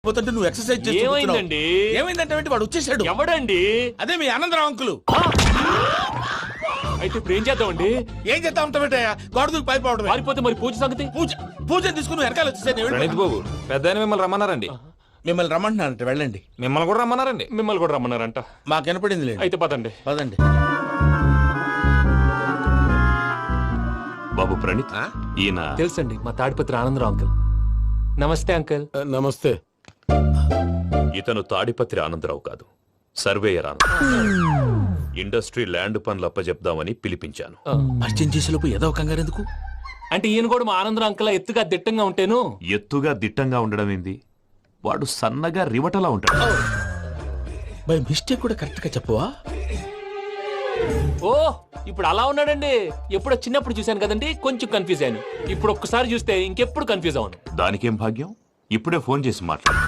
లేకపోతే నువ్వు ఎక్సర్సైజ్ చేస్తూ ఏమైందండి? ఏమైందంటే వాడు వచ్చేసాడు. ఎవడండి? అదే మీ ఆనందరావు అంకులు. అయితే ఇప్పుడు ఏం చేద్దామండి? ఏం చేస్తా ఉంటావేటయ్యా, గోడ దూకి పైపోవడమే. పారిపోతే మరి పూజ సంగతి? పూజ తీసుకుని వెనకాల వచ్చేసాను. ప్రణీత్ బాబు పెద్ద మిమ్మల్ని రమ్మన్నారండి. మిమ్మల్ని రమ్మంటున్నారంట, వెళ్ళండి. మిమ్మల్ని కూడా రమ్మన్నారండి. మిమ్మల్ని కూడా రమ్మన్నారంట. మాకు వినపడింది లేదు. అయితే పదండి. పదండి. బాబు ప్రణీత్, ఈయన తెలుసండి, మా తాడిపత్రి ఆనందరావు అంకుల్. నమస్తే అంకుల్. నమస్తే. ఇతను తాడిపత్రి ఆనందరావు కాదు, సర్వేయర్ ఆనందరావు. ఇండస్ట్రీ ల్యాండ్ పనులు అప్పజెప్దామని పిలిపించాను. పరిచయం చేసేలోపు ఏదో కంగారు ఎందుకు? అంటే ఈయన కూడా మా ఆనందరావు అంకుల్ ఎత్తుగా దిట్టంగా ఉంటేను. ఎత్తుగా దిట్టంగా ఉండడం ఏంది, వాడు సన్నగా రివటలా ఉంటాడు. బై మిస్టేక్ కూడా కరెక్ట్ గా చెప్పవా? ఓ ఇప్పుడు అలా ఉన్నాడండి. ఎప్పుడో చిన్నప్పుడు చూశాను కదండి, కొంచెం కన్ఫ్యూజ్ అయ్యాను. ఇప్పుడు ఒక్కసారి చూస్తే ఇంకెప్పుడు కన్ఫ్యూజ్ అవ్వను. దానికేం భాగ్యం, ఇప్పుడే ఫోన్ చేసి మాట్లాడు.